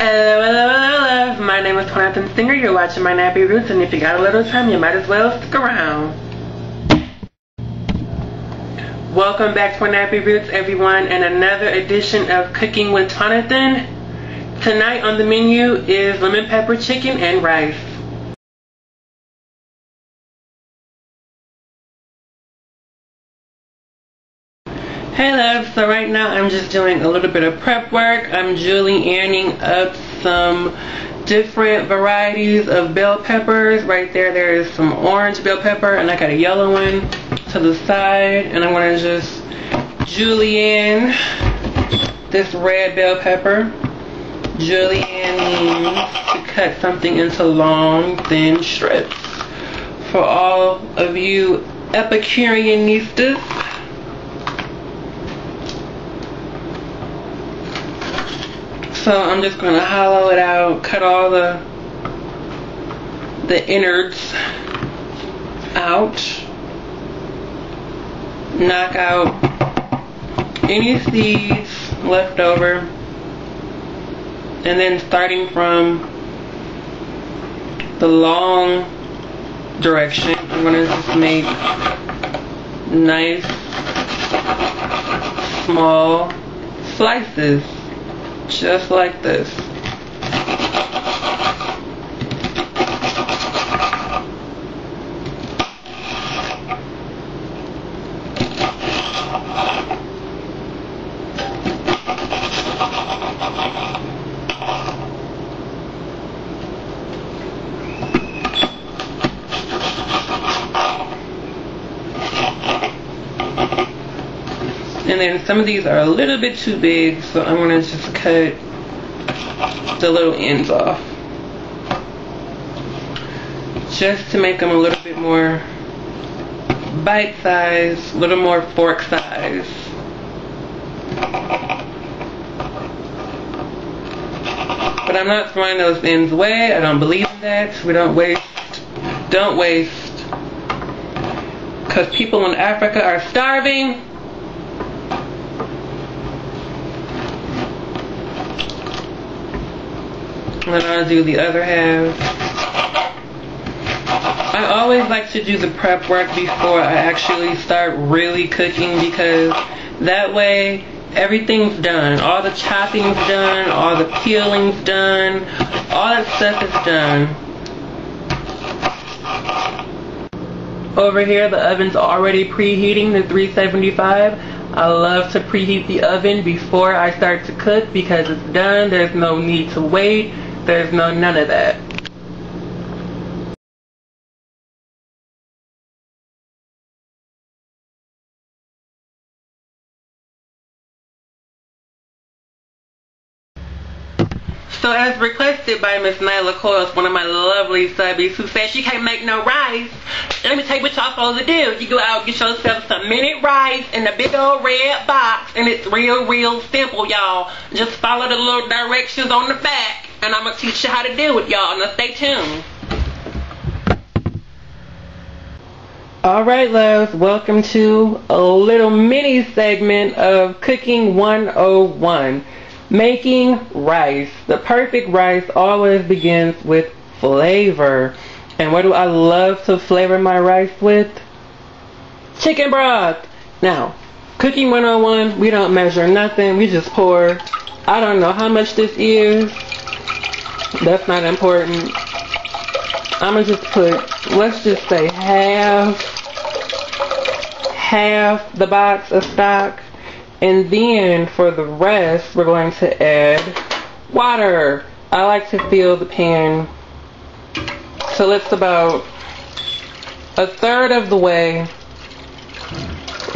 Hello, hello, hello, hello. My name is Twanathen Singer. You're watching my nappy roots, and if you got a little time, you might as well stick around. Welcome back to Nappy Roots, everyone, and another edition of Cooking with Twanathen. Tonight on the menu is lemon pepper chicken and rice. Hey loves, so right now I'm just doing a little bit of prep work. I'm julienning up some different varieties of bell peppers. Right there is some orange bell pepper, and I got a yellow one to the side, and I'm going to just julienne this red bell pepper. Julienne means to cut something into long, thin strips. For all of you Epicureanistas, so I'm just going to hollow it out, cut all the innards out, knock out any seeds left over, and then starting from the long direction, I'm going to just make nice small slices. Just like this. And then some of these are a little bit too big, so I'm going to just cut the little ends off, just to make them a little bit more bite size, a little more fork size. But I'm not throwing those ends away. I don't believe in that. We don't waste, because people in Africa are starving. And then I'll do the other half. I always like to do the prep work before I actually start really cooking, because that way everything's done. All the chopping's done, all the peeling's done, all that stuff is done. Over here the oven's already preheating to 375. I love to preheat the oven before I start to cook because it's done. There's no need to wait. There's none of that. So as requested by Miss Nyla Coils, one of my lovely subbies, who says she can't make no rice, let me tell you what y'all supposed to do. You go out, get yourself some minute rice in a big old red box, and it's real simple, y'all. Just follow the little directions on the back, and I'm going to teach you how to do it, y'all. Now stay tuned. Alright loves, welcome to a little mini segment of Cooking 101. Making rice. The perfect rice always begins with flavor. And what do I love to flavor my rice with? Chicken broth. Now, Cooking 101, we don't measure nothing. We just pour. I don't know how much this is. That's not important. I'm going to just put, let's just say half the box of stock. And then for the rest, we're going to add water. I like to fill the pan till it's about a third of the way,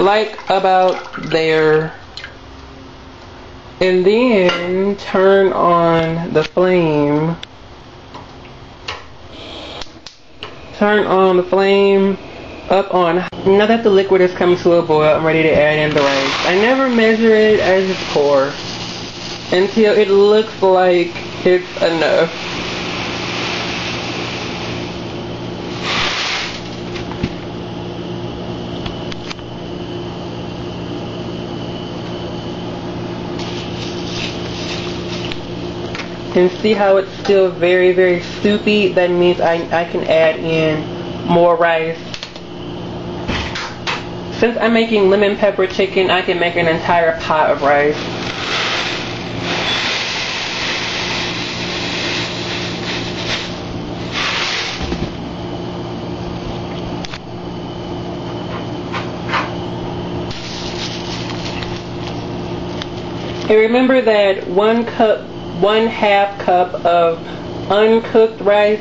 like about there. And then turn on the flame. Turn on the flame up on. Now that the liquid has come to a boil, I'm ready to add in the rice. I never measure it, I just pour until it looks like it's enough. And see how it's still very, very soupy? That means I can add in more rice. Since I'm making lemon pepper chicken, I can make an entire pot of rice. And remember that 1/2 cup of uncooked rice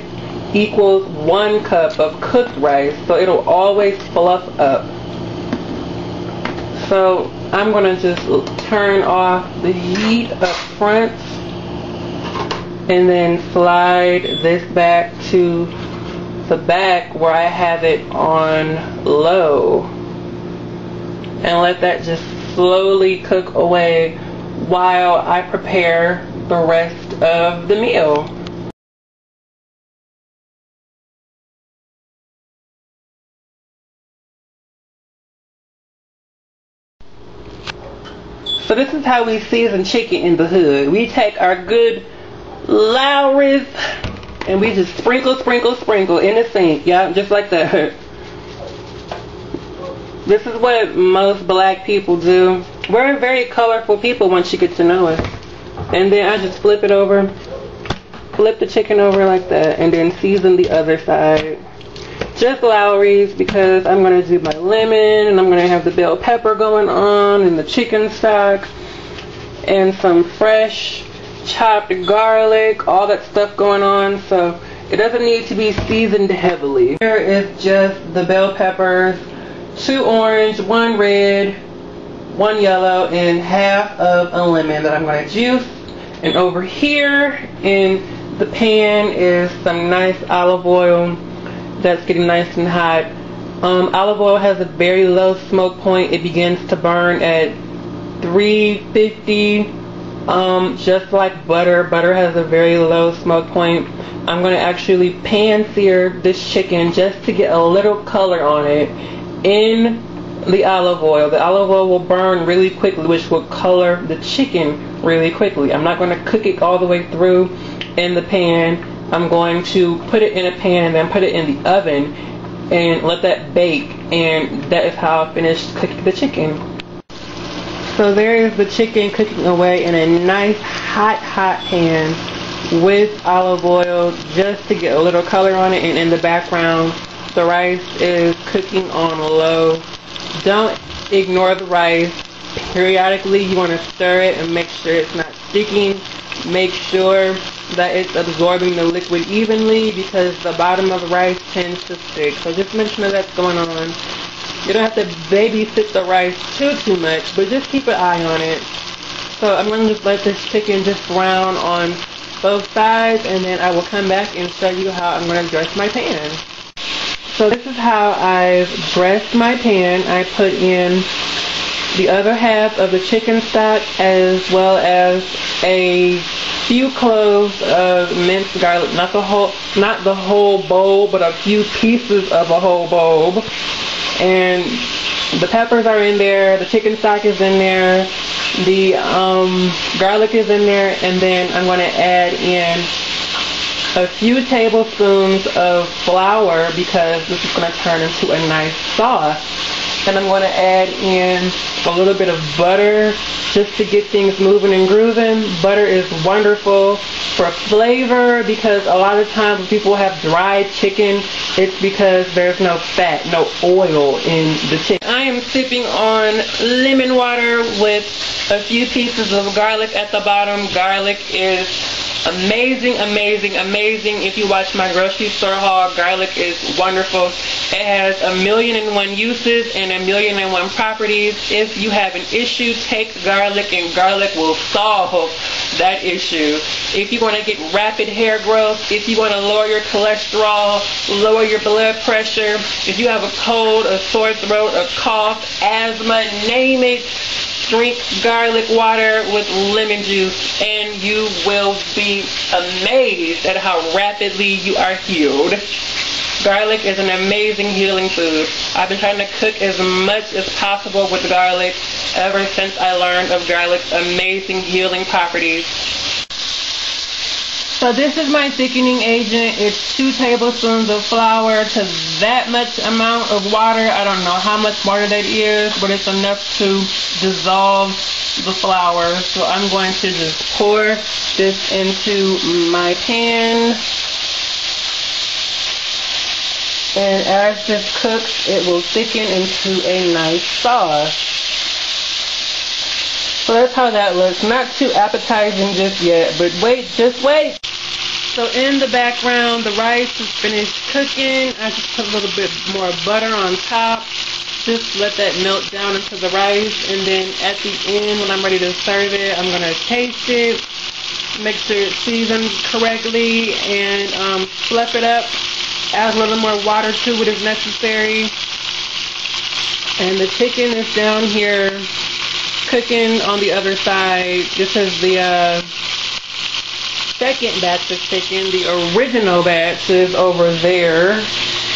equals 1 cup of cooked rice, so it'll always fluff up. So I'm going to just turn off the heat up front and then slide this back to the back where I have it on low, and let that just slowly cook away while I prepare the rest of the meal. So this is how we season chicken in the hood. We take our good Lowry's and we just sprinkle, sprinkle, sprinkle in the sink. Yeah, just like that. This is what most black people do. We're very colorful people once you get to know us. And then I just flip it over. Flip the chicken over like that. And then season the other side. Just Lowry's, because I'm going to do my lemon. And I'm going to have the bell pepper going on. And the chicken stock. And some fresh chopped garlic. All that stuff going on. So it doesn't need to be seasoned heavily. Here is just the bell peppers. 2 orange, 1 red, 1 yellow, and half of a lemon that I'm going to juice. And over here in the pan is some nice olive oil that's getting nice and hot. Olive oil has a very low smoke point. It begins to burn at 350, just like butter. Butter has a very low smoke point. I'm going to actually pan sear this chicken just to get a little color on it in the olive oil. The olive oil will burn really quickly, which will color the chicken really quickly. I'm not going to cook it all the way through in the pan. I'm going to put it in a pan and then put it in the oven and let that bake, and that is how I finished cooking the chicken. So there is the chicken cooking away in a nice hot pan with olive oil just to get a little color on it, and in the background the rice is cooking on low. Don't ignore the rice. Periodically you want to stir it and make sure it's not sticking. Make sure that it's absorbing the liquid evenly, because the bottom of the rice tends to stick. So just make sure that's going on. You don't have to babysit the rice too much, but just keep an eye on it. So I'm going to just let this chicken just brown on both sides, and then I will come back and show you how I'm going to dress my pan. So this is how I've dressed my pan. I put in the other half of the chicken stock, as well as a few cloves of minced garlic. Not the whole bowl, but a few pieces of a whole bowl. And the peppers are in there, the chicken stock is in there, the garlic is in there, and then I'm going to add in a few tablespoons of flour, because this is going to turn into a nice sauce. And I'm going to add in a little bit of butter just to get things moving and grooving. Butter is wonderful for flavor, because a lot of times when people have dried chicken, it's because there's no fat, no oil in the chicken. I am sipping on lemon water with a few pieces of garlic at the bottom. Garlic is amazing, amazing, amazing. If you watch my grocery store haul, garlic is wonderful. It has 1,000,001 uses and 1,000,001 properties. If you have an issue, take garlic, and garlic will solve that issue. If you want to get rapid hair growth, if you want to lower your cholesterol, lower your blood pressure, if you have a cold, a sore throat, a cough, asthma, name it, drink garlic water with lemon juice, and you will be amazed at how rapidly you are healed. Garlic is an amazing healing food. I've been trying to cook as much as possible with garlic ever since I learned of garlic's amazing healing properties. So this is my thickening agent. It's 2 tablespoons of flour to that much amount of water. I don't know how much water that is, but it's enough to dissolve the flour. So I'm going to just pour this into my pan. And as this cooks, it will thicken into a nice sauce. So that's how that looks. Not too appetizing just yet, but wait, just wait. So in the background, the rice is finished cooking. I just put a little bit more butter on top. Just let that melt down into the rice. And then at the end, when I'm ready to serve it, I'm going to taste it. Make sure it's seasoned correctly. And fluff it up. Add a little more water to it if necessary. And the chicken is down here cooking on the other side. This is the second batch of chicken. The original batch is over there,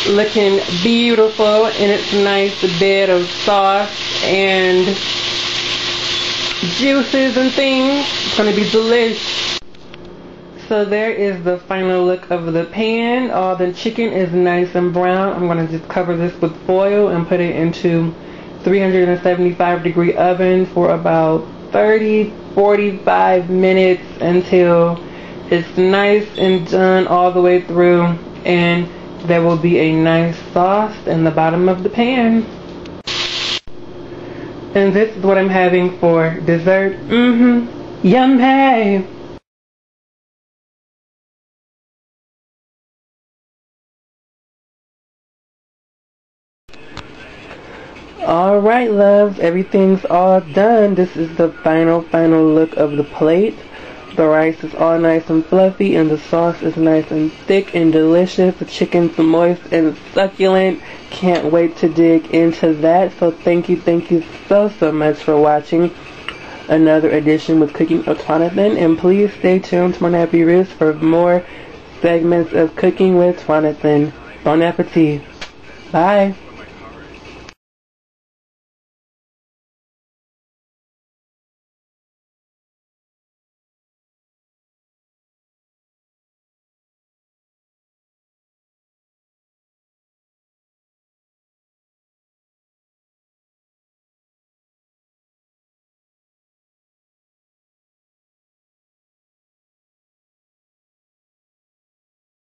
looking beautiful in its nice bed of sauce and juices and things. It's going to be delish. So there is the final look of the pan. All the chicken is nice and brown. I'm going to just cover this with foil and put it into 375-degree oven for about 30-45 minutes until it's nice and done all the way through, and there will be a nice sauce in the bottom of the pan. And this is what I'm having for dessert. Yummy! Alright, loves, everything's all done. This is the final look of the plate. The rice is all nice and fluffy, and the sauce is nice and thick and delicious. The chicken's moist and succulent. Can't wait to dig into that. So thank you so much for watching another edition with Cooking with Twanathen. And please stay tuned to my Nappy Wrist for more segments of Cooking with Twanathen. Bon appetit. Bye.